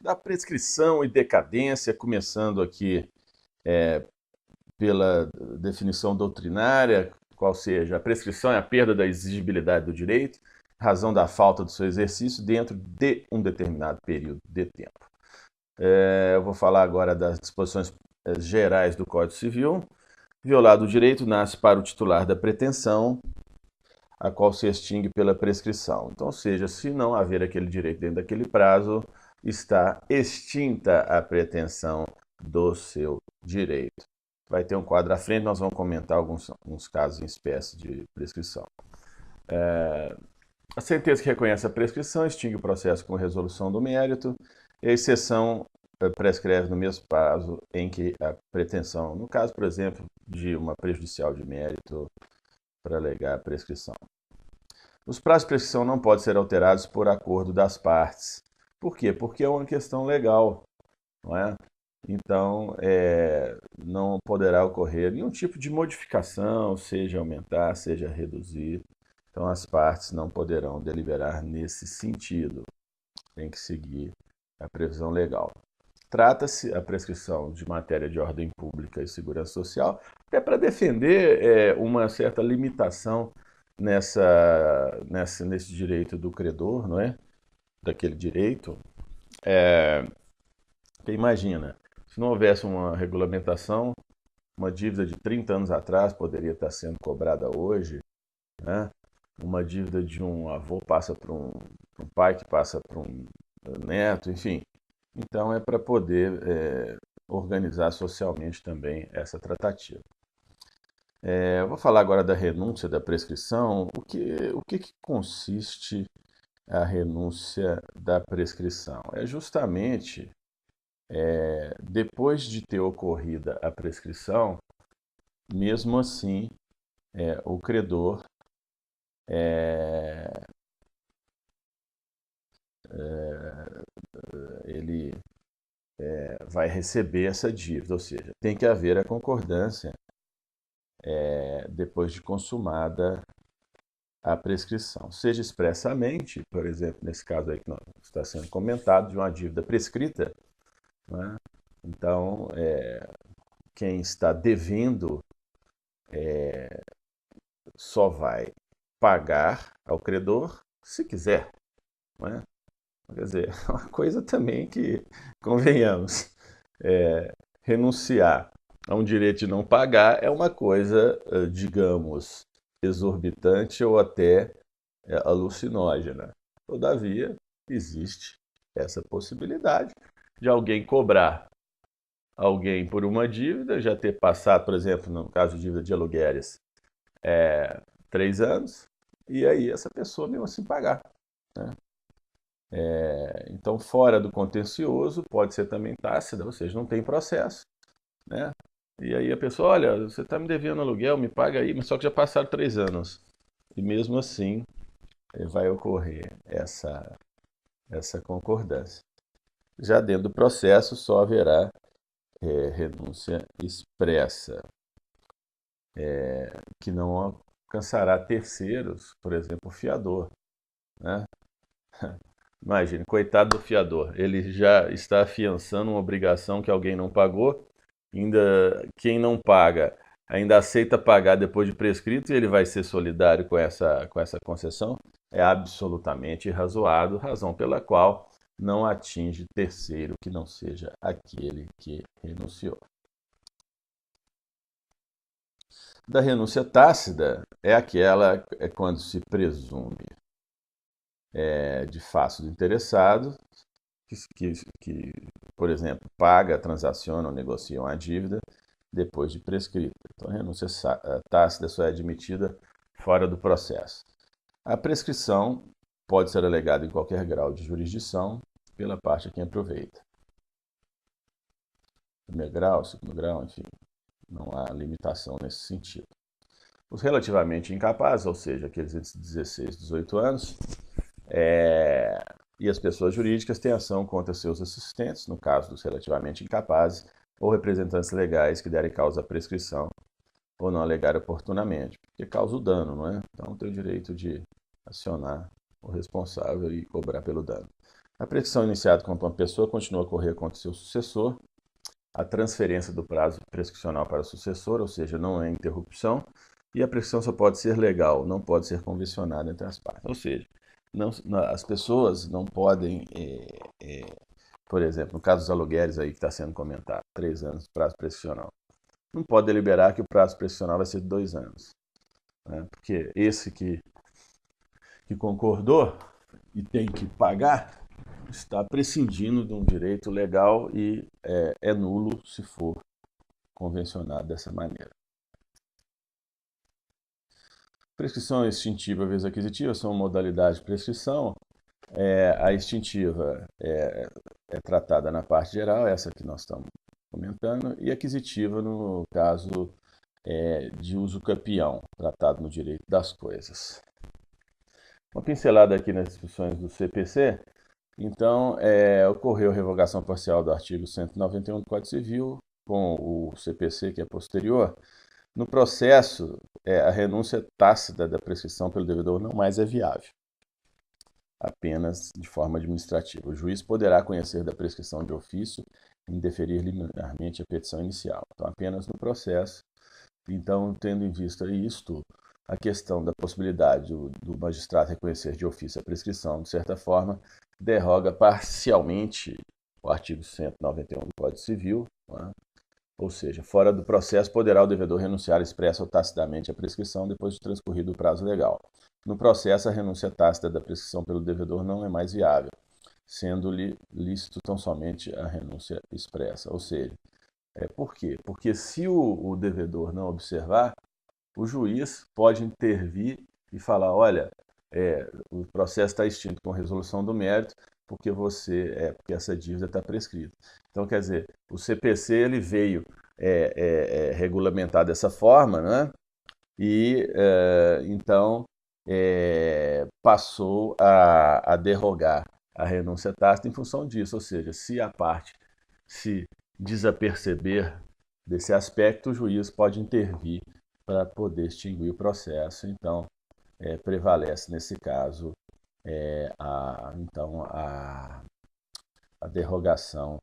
da prescrição e decadência, começando aqui pela definição doutrinária, qual seja, a prescrição é a perda da exigibilidade do direito, razão da falta do seu exercício dentro de um determinado período de tempo. Eu vou falar agora das disposições gerais do Código Civil. Violado o direito nasce para o titular da pretensão, a qual se extingue pela prescrição. Então, ou seja, se não haver aquele direito dentro daquele prazo, está extinta a pretensão do seu direito. Vai ter um quadro à frente, nós vamos comentar alguns casos em espécie de prescrição. A sentença que reconhece a prescrição extingue o processo com resolução do mérito, e a exceção prescreve no mesmo prazo em que a pretensão, no caso, por exemplo, de uma prejudicial de mérito para alegar a prescrição. Os prazos de prescrição não podem ser alterados por acordo das partes. Por quê? Porque é uma questão legal, não é? Então, não poderá ocorrer nenhum tipo de modificação, seja aumentar, seja reduzir. Então, as partes não poderão deliberar nesse sentido. Tem que seguir a previsão legal. Trata-se a prescrição de matéria de ordem pública e segurança social, até para defender uma certa limitação nesse direito do credor, não é? Daquele direito. Porque imagina, se não houvesse uma regulamentação, uma dívida de 30 anos atrás poderia estar sendo cobrada hoje, né? Uma dívida de um avô passa para um pai que passa para um neto, enfim. Então é para poder organizar socialmente também essa tratativa. Eu vou falar agora da renúncia da prescrição. O que consiste a renúncia da prescrição? É justamente depois de ter ocorrida a prescrição, mesmo assim, o credor é, ele vai receber essa dívida, ou seja, tem que haver a concordância depois de consumada a prescrição, seja expressamente, por exemplo, nesse caso aí que está sendo comentado, de uma dívida prescrita, né? Então, quem está devendo só vai pagar ao credor se quiser, não é? Quer dizer, é uma coisa também que, convenhamos, renunciar a um direito de não pagar é uma coisa, digamos, exorbitante ou até alucinógena. Todavia, existe essa possibilidade de alguém cobrar alguém por uma dívida, já ter passado, por exemplo, no caso de dívida de aluguéis, 3 anos, e aí essa pessoa mesmo assim pagar, né? Então, fora do contencioso, pode ser também tácita, ou seja, não tem processo, né? E aí a pessoa, olha, você está me devendo aluguel, me paga aí, mas só que já passaram 3 anos. E mesmo assim vai ocorrer essa concordância. Já dentro do processo só haverá renúncia expressa, que não alcançará terceiros, por exemplo, o fiador, né? Imagine, coitado do fiador, ele já está afiançando uma obrigação que alguém não pagou, ainda quem não paga ainda aceita pagar depois de prescrito e ele vai ser solidário com essa concessão, é absolutamente irrazoável, razão pela qual não atinge terceiro que não seja aquele que renunciou. Da renúncia tácita é aquela quando se presume de fato do interessado que, por exemplo, paga, transaciona ou negocia uma dívida depois de prescrita. Então, a renúncia tácita só é admitida fora do processo. A prescrição pode ser alegada em qualquer grau de jurisdição pela parte a quem aproveita. Primeiro grau, segundo grau, enfim, não há limitação nesse sentido. Os relativamente incapazes, ou seja, aqueles entre 16 e 18 anos, e as pessoas jurídicas têm ação contra seus assistentes, no caso dos relativamente incapazes, ou representantes legais que derem causa à prescrição ou não alegar oportunamente, porque causa o dano, não é? Então tem o direito de acionar o responsável e cobrar pelo dano. A prescrição iniciada contra uma pessoa continua a correr contra seu sucessor. A transferência do prazo prescricional para o sucessor, ou seja, não é interrupção, e a prescrição só pode ser legal, não pode ser convencionada entre as partes. Ou seja, as pessoas não podem, por exemplo, no caso dos aluguéis aí que está sendo comentado, 3 anos de prazo prescricional, não pode deliberar que o prazo prescricional vai ser de 2 anos. Né? Porque esse que concordou e tem que pagar, está prescindindo de um direito legal e é nulo se for convencionado dessa maneira. Prescrição extintiva vezes aquisitiva são modalidades de prescrição. A extintiva é tratada na parte geral, essa que nós estamos comentando, e aquisitiva no caso de uso campeão, tratado no direito das coisas. Uma pincelada aqui nas discussões do CPC. Então, ocorreu revogação parcial do artigo 191 do Código Civil, com o CPC, que é posterior. No processo, a renúncia tácita da prescrição pelo devedor não mais é viável, apenas de forma administrativa. O juiz poderá conhecer da prescrição de ofício e indeferir liminarmente a petição inicial. Então, apenas no processo. Então, tendo em vista isto, a questão da possibilidade do magistrado reconhecer de ofício a prescrição, de certa forma, derroga parcialmente o artigo 191 do Código Civil, né? Ou seja, fora do processo poderá o devedor renunciar expressa ou tacitamente à prescrição depois de transcorrido o prazo legal. No processo, a renúncia tácita da prescrição pelo devedor não é mais viável, sendo-lhe lícito tão somente a renúncia expressa. Ou seja, por quê? Porque se o devedor não observar, o juiz pode intervir e falar, olha, o processo está extinto com resolução do mérito, porque porque essa dívida está prescrita. Então, quer dizer, o CPC ele veio regulamentar dessa forma, né? E então passou a derrogar a renúncia tácita em função disso, ou seja, se a parte se desaperceber desse aspecto, o juiz pode intervir para poder extinguir o processo. Então, prevalece nesse caso a derrogação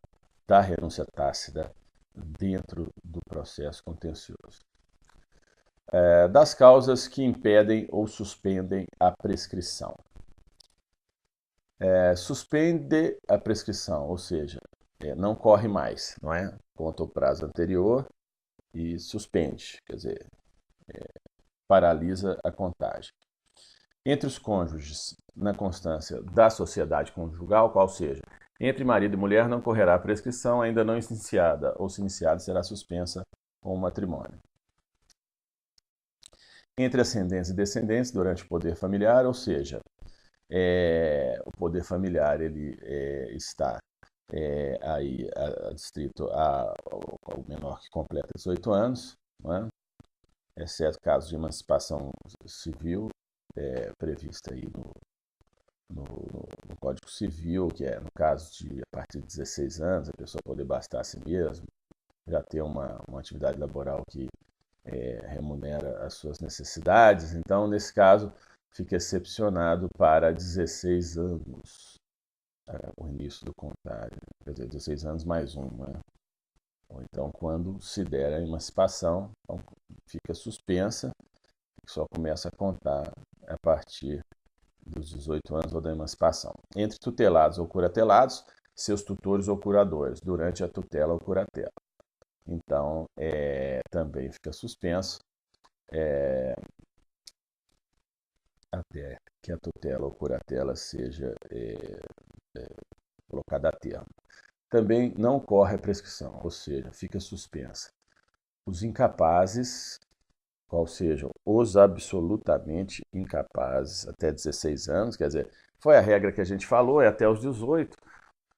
da renúncia tácita dentro do processo contencioso. Das causas que impedem ou suspendem a prescrição. Suspende a prescrição, ou seja, não corre mais, não é? Conta o prazo anterior e suspende, quer dizer, paralisa a contagem. Entre os cônjuges, na constância da sociedade conjugal, qual seja, entre marido e mulher não correrá prescrição ainda não iniciada, ou se iniciada será suspensa com o matrimônio. Entre ascendentes e descendentes durante o poder familiar, ou seja, o poder familiar ele está aí adstrito ao menor que completa 18 anos, não é? Exceto casos de emancipação civil prevista aí no Código Civil, que no caso de a partir de 16 anos, a pessoa poder bastar a si mesma, já ter uma atividade laboral que remunera as suas necessidades. Então, nesse caso, fica excepcionado para 16 anos o início do contário, quer dizer, 16 anos mais um, né? Ou então, quando se der a emancipação, então fica suspensa, só começa a contar a partir dos 18 anos ou da emancipação. Entre tutelados ou curatelados, seus tutores ou curadores, durante a tutela ou curatela. Então, também fica suspenso até que a tutela ou curatela seja colocada a termo. Também não corre a prescrição, ou seja, fica suspensa. Os incapazes, qual sejam os absolutamente incapazes até 16 anos, quer dizer, foi a regra que a gente falou, é até os 18,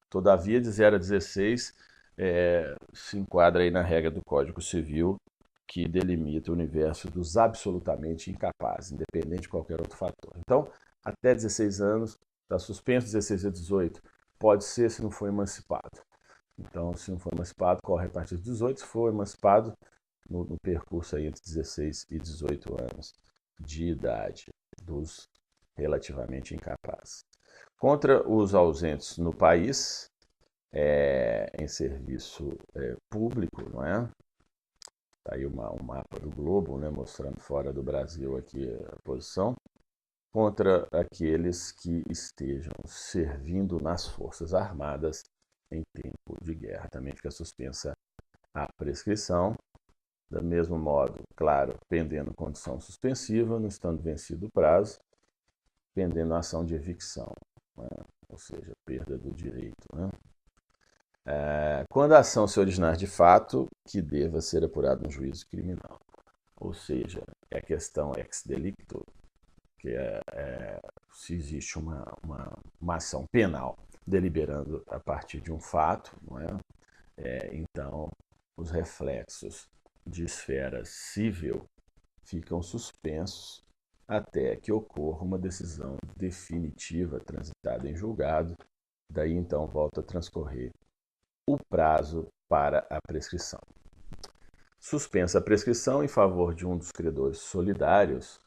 todavia de 0 a 16 se enquadra aí na regra do Código Civil que delimita o universo dos absolutamente incapazes, independente de qualquer outro fator. Então, até 16 anos, está suspenso, 16 a 18, pode ser se não for emancipado. Então, se não for emancipado, corre a partir de 18, se for emancipado, no percurso aí entre 16 e 18 anos de idade dos relativamente incapazes. Contra os ausentes no país, em serviço público, não é? Está aí um mapa do globo, né, mostrando fora do Brasil aqui a posição. Contra aqueles que estejam servindo nas Forças Armadas em tempo de guerra. Também fica suspensa a prescrição. Do mesmo modo, claro, pendendo condição suspensiva, não estando vencido o prazo, pendendo ação de evicção, né? Ou seja, perda do direito. Né? Quando a ação se originar de fato que deva ser apurado no juízo criminal. Ou seja, é a questão ex delicto, que se existe uma ação penal deliberando a partir de um fato, não é? Então, os reflexos de esfera civil ficam suspensos até que ocorra uma decisão definitiva transitada em julgado, daí então volta a transcorrer o prazo para a prescrição. Suspensa a prescrição em favor de um dos credores solidários,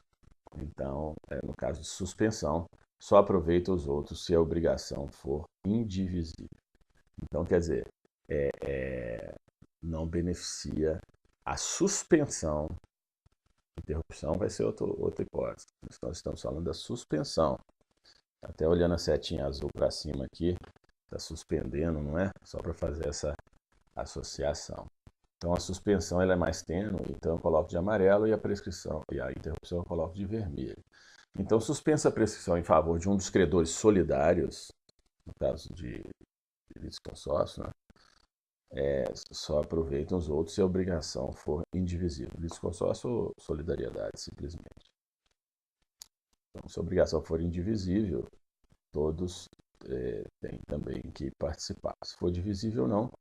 então, no caso de suspensão, só aproveita os outros se a obrigação for indivisível. Então, quer dizer, não beneficia a suspensão. Interrupção vai ser outra hipótese. Nós estamos falando da suspensão. Até olhando a setinha azul para cima aqui, está suspendendo, não é? Só para fazer essa associação. Então a suspensão ela é mais tênue, então eu coloco de amarelo e a prescrição e a interrupção eu coloco de vermelho. Então suspensa a prescrição em favor de um dos credores solidários, no caso de litisconsórcio, né? Só aproveitam os outros se a obrigação for indivisível. Litisconsórcio ou solidariedade, simplesmente. Então, se a obrigação for indivisível, todos têm também que participar. Se for divisível, não,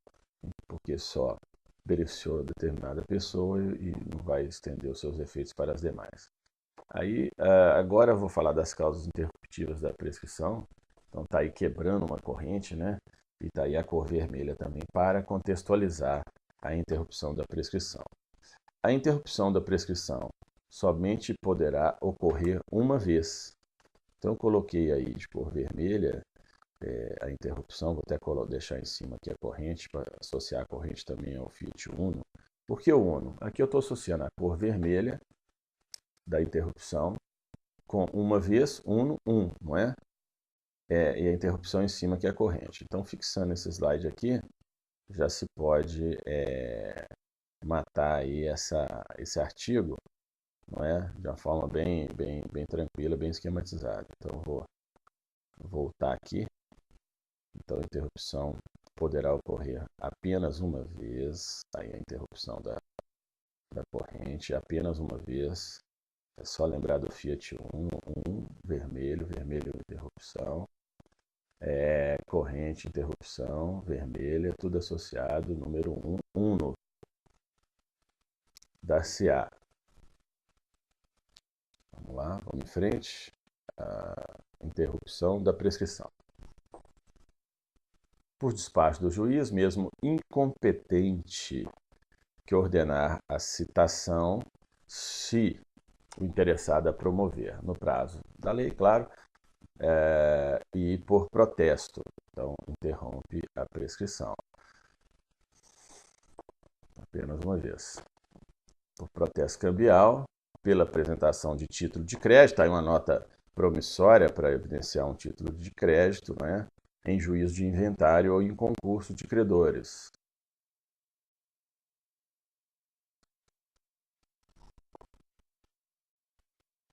porque só beneficiou determinada pessoa e não vai estender os seus efeitos para as demais. Aí, agora eu vou falar das causas interruptivas da prescrição. Então, está aí quebrando uma corrente, né? E está aí a cor vermelha também para contextualizar a interrupção da prescrição. A interrupção da prescrição somente poderá ocorrer uma vez. Então, eu coloquei aí de cor vermelha a interrupção, vou até deixar em cima aqui a corrente, para associar a corrente também ao Fiat Uno. Por que o Uno? Aqui eu estou associando a cor vermelha da interrupção com uma vez, Uno, não é? E a interrupção em cima que é a corrente. Então, fixando esse slide aqui, já se pode matar aí esse artigo, não é? De uma forma bem tranquila, bem esquematizada. Então, vou voltar aqui. Então, a interrupção poderá ocorrer apenas uma vez. Aí a interrupção da corrente, apenas uma vez. É só lembrar do Fiat Uno, vermelho, interrupção. Corrente, interrupção, vermelha, tudo associado, número 1, Uno, da CA. Vamos lá, vamos em frente. A interrupção da prescrição. Por despacho do juiz, mesmo incompetente, que ordenar a citação, se o interessado a promover, no prazo da lei, claro, e por protesto. Então, interrompe a prescrição. Apenas uma vez. Por protesto cambial, pela apresentação de título de crédito, aí uma nota promissória para evidenciar um título de crédito, né, em juízo de inventário ou em concurso de credores.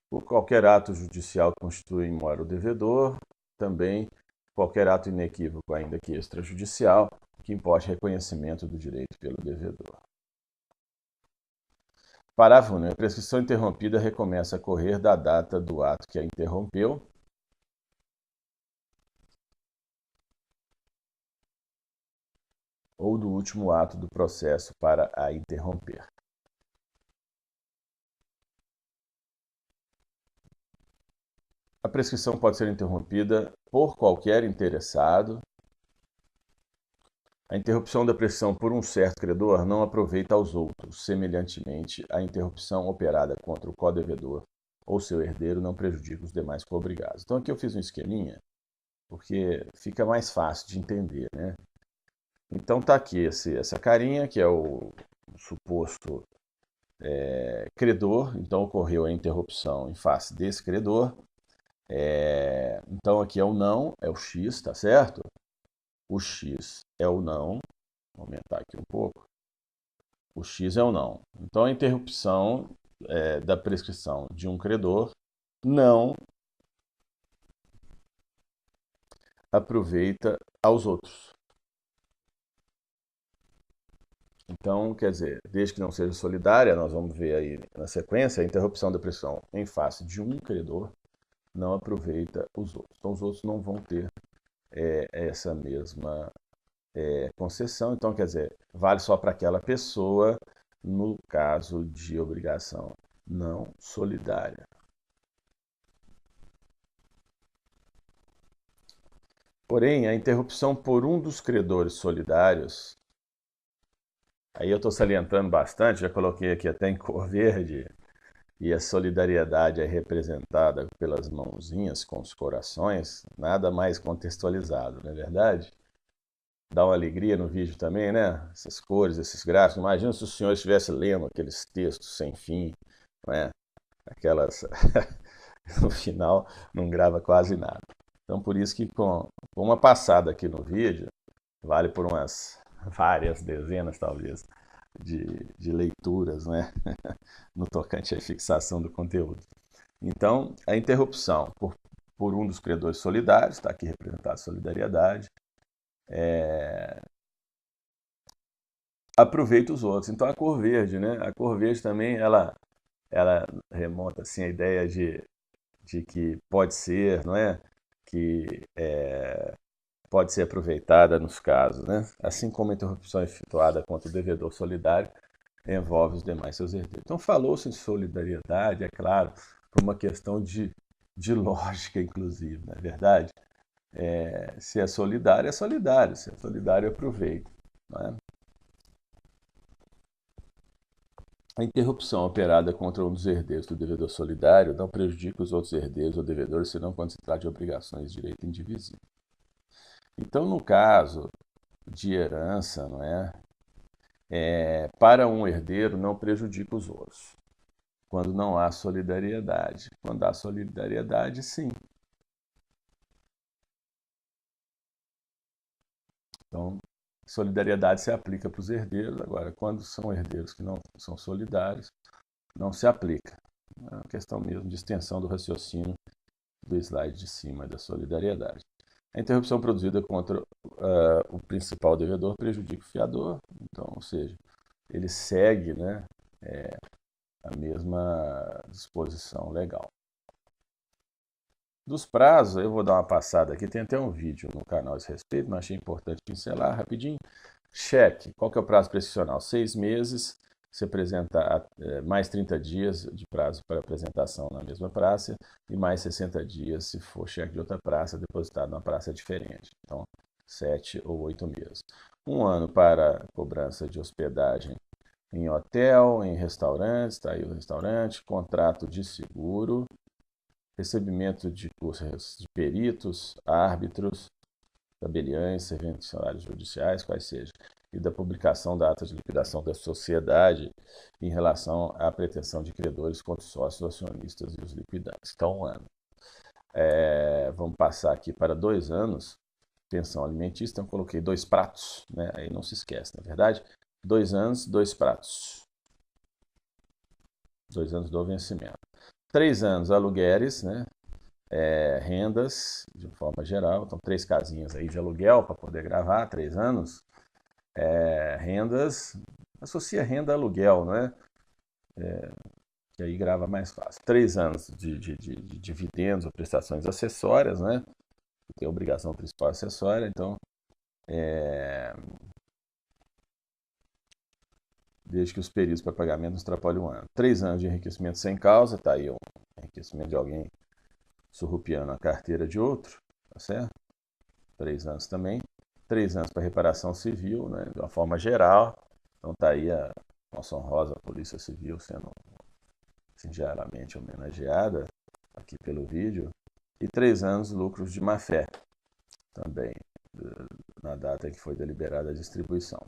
Por qualquer ato judicial que constitui em mora o devedor, também qualquer ato inequívoco, ainda que extrajudicial, que importe reconhecimento do direito pelo devedor. Parágrafo 1. A prescrição interrompida recomeça a correr da data do ato que a interrompeu, ou do último ato do processo para a interromper. A prescrição pode ser interrompida por qualquer interessado. A interrupção da prescrição por um certo credor não aproveita aos outros. Semelhantemente, a interrupção operada contra o codevedor ou seu herdeiro não prejudica os demais coobrigados. Então, aqui eu fiz um esqueminha porque fica mais fácil de entender, né? Então tá aqui essa carinha, que é o suposto credor, então ocorreu a interrupção em face desse credor. Então aqui é o não, é o X, tá certo? O X é o não, vou aumentar aqui um pouco. O X é o não. Então a interrupção da prescrição de um credor não aproveita aos outros. Então, quer dizer, desde que não seja solidária, nós vamos ver aí na sequência, a interrupção da prescrição em face de um credor não aproveita os outros. Então, os outros não vão ter essa mesma concessão. Então, quer dizer, vale só para aquela pessoa no caso de obrigação não solidária. Porém, a interrupção por um dos credores solidários, aí eu estou salientando bastante, já coloquei aqui até em cor verde, e a solidariedade é representada pelas mãozinhas com os corações, nada mais contextualizado, não é verdade? Dá uma alegria no vídeo também, né? Essas cores, esses gráficos. Imagina se o senhor estivesse lendo aqueles textos sem fim, não é? Aquelas. No final não grava quase nada. Então, por isso que com uma passada aqui no vídeo, vale por umas várias dezenas, talvez, de leituras, né? No tocante à fixação do conteúdo. Então, a interrupção por um dos credores solidários, está aqui representada a solidariedade, aproveita os outros. Então, a cor verde, né? A cor verde também, ela remonta assim, a ideia de que pode ser, não é? Que pode ser aproveitada nos casos, né? Assim como a interrupção efetuada contra o devedor solidário envolve os demais seus herdeiros. Então, falou-se em solidariedade, é claro, por uma questão de lógica, inclusive, não é verdade? Se é solidário, se é solidário, aproveita. Não é? A interrupção operada contra um dos herdeiros do devedor solidário não prejudica os outros herdeiros ou devedores, senão quando se trata de obrigações de direito indivisível. Então, no caso de herança, não é? Para um herdeiro não prejudica os outros. Quando não há solidariedade. Quando há solidariedade, sim. Então, solidariedade se aplica para os herdeiros. Agora, quando são herdeiros que não são solidários, não se aplica. É uma questão mesmo de extensão do raciocínio do slide de cima da solidariedade. A interrupção produzida contra o principal devedor prejudica o fiador, então, ou seja, ele segue, né, a mesma disposição legal. Dos prazos, eu vou dar uma passada aqui, tem até um vídeo no canal a esse respeito, mas achei importante pincelar rapidinho. Cheque, qual que é o prazo prescricional? 6 meses, se apresenta mais 30 dias de prazo para apresentação na mesma praça e mais 60 dias se for cheque de outra praça depositado numa praça diferente. Então, 7 ou 8 meses. 1 ano para cobrança de hospedagem em hotel, em restaurantes, está aí o restaurante, contrato de seguro, recebimento de cursos de peritos, árbitros, tabeliães, serventes judiciais, quais sejam, e da publicação da ata de liquidação da sociedade em relação à pretensão de credores contra os sócios, acionistas e os liquidantes. Então, 1 ano. Vamos passar aqui para 2 anos, pensão alimentícia, então coloquei 2 pratos, né? Aí não se esquece, na verdade, 2 anos, 2 pratos. 2 anos do vencimento. 3 anos, aluguéis, né? Rendas, de forma geral. Então, 3 casinhas aí de aluguel para poder gravar, 3 anos. Rendas, associa renda a aluguel, não é? Que aí grava mais fácil. 3 anos de dividendos ou prestações acessórias, né? Tem a obrigação principal acessória, então desde que os períodos para pagamento não extrapolem 1 ano. 3 anos de enriquecimento sem causa, está aí um enriquecimento de alguém surrupiando a carteira de outro, tá certo? 3 anos também. 3 anos para reparação civil, né, de uma forma geral. Então está aí a menção honrosa, a Polícia Civil sendo singelamente homenageada aqui pelo vídeo. E 3 anos lucros de má-fé. também na data em que foi deliberada a distribuição.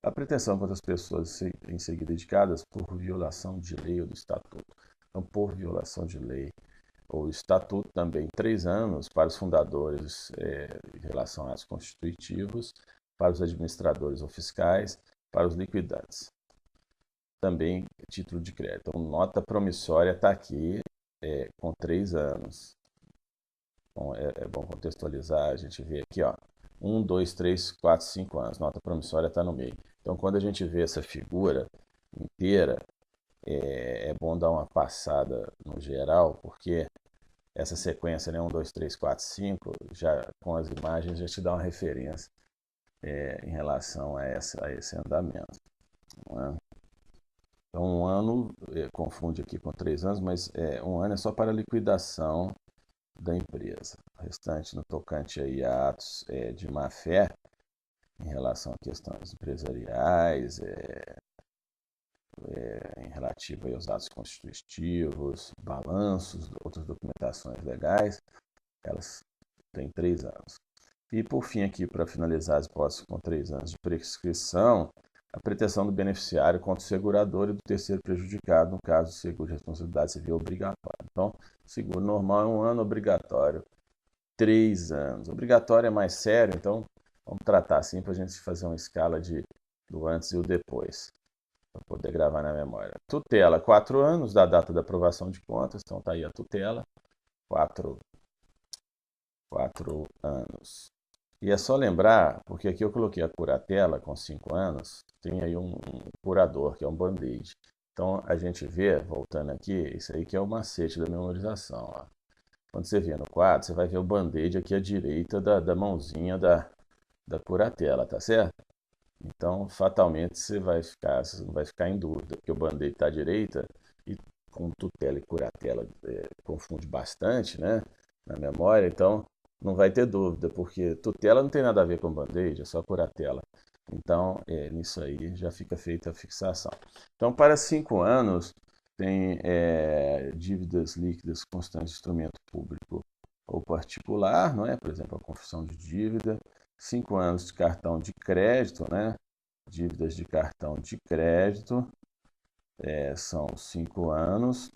A pretensão contra as pessoas em seguida indicadas por violação de lei ou do estatuto. Então, por violação de lei ou estatuto, também 3 anos para os fundadores em relação a atos constitutivos, para os administradores ou fiscais, para os liquidantes. Também título de crédito. Então, nota promissória está aqui com 3 anos. Bom, é bom contextualizar, a gente vê aqui, ó, 1, 2, 3, 4, 5 anos, nota promissória está no meio. Então, quando a gente vê essa figura inteira, é bom dar uma passada no geral, porque essa sequência, né, 1, 2, 3, 4, 5, já, com as imagens, já te dá uma referência em relação a esse andamento. Não é? Então, um ano, confunde aqui com 3 anos, mas um ano é só para liquidação da empresa. O restante no tocante aí a atos de má-fé em relação a questões empresariais, em relativo aí aos atos constitutivos, balanços, outras documentações legais, elas têm 3 anos. E por fim aqui, para finalizar as hipóteses com 3 anos de prescrição, a pretensão do beneficiário contra o segurador e do terceiro prejudicado, no caso do seguro de responsabilidade civil obrigatório. Então, seguro normal é 1 ano, obrigatório 3 anos. Obrigatório é mais sério, então vamos tratar assim para a gente fazer uma escala do antes e o depois, para poder gravar na memória. Tutela, 4 anos da data da aprovação de contas, então está aí a tutela, 4 anos. E é só lembrar, porque aqui eu coloquei a curatela com 5 anos, tem aí um curador, que é um band-aid. Então a gente vê, voltando aqui, isso aí que é o macete da memorização. Ó. Quando você vê no quadro, você vai ver o band-aid aqui à direita da mãozinha da curatela, tá certo? Então, fatalmente, você não vai ficar em dúvida, porque o band-aid está à direita e com tutela e curatela confunde bastante, né, na memória, então não vai ter dúvida, porque tutela não tem nada a ver com band-aid, é só curatela. Então, nisso aí já fica feita a fixação. Então, para 5 anos, tem dívidas líquidas constantes de instrumento público ou particular, não é? Por exemplo, a confissão de dívida. 5 anos de cartão de crédito, né? Dívidas de cartão de crédito são 5 anos.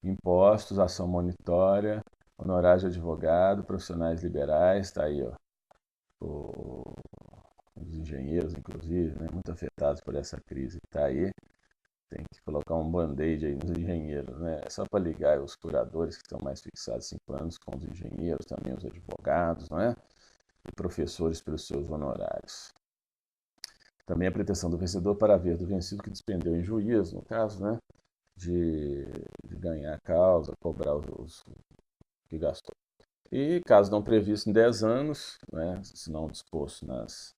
Impostos, ação monitória, honorários de advogado, profissionais liberais, está aí, ó, os engenheiros, inclusive, né, muito afetados por essa crise que está aí. Tem que colocar um band-aid aí nos engenheiros, né? Só para ligar os curadores que estão mais fixados 5 anos com os engenheiros, também os advogados, não é? E professores pelos seus honorários. Também a pretensão do vencedor para haver do vencido que despendeu em juízo, no caso, né? De ganhar a causa, cobrar os que gastou. E caso não previsto em 10 anos, né, se não disposto nas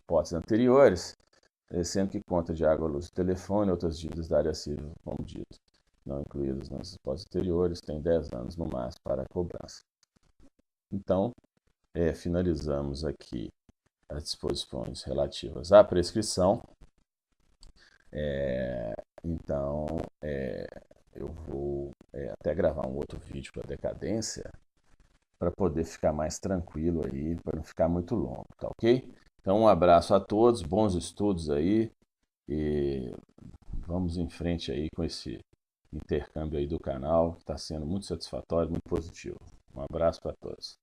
hipóteses anteriores, sendo que conta de água, luz e telefone e outras dívidas da área civil, como dito, não incluídas nas hipóteses anteriores, tem 10 anos no máximo para a cobrança. Então, finalizamos aqui as disposições relativas à prescrição. Então, eu vou até gravar um outro vídeo para decadência, para poder ficar mais tranquilo aí, para não ficar muito longo, tá ok? Então, um abraço a todos, bons estudos aí e vamos em frente aí com esse intercâmbio aí do canal, que está sendo muito satisfatório, muito positivo. Um abraço para todos.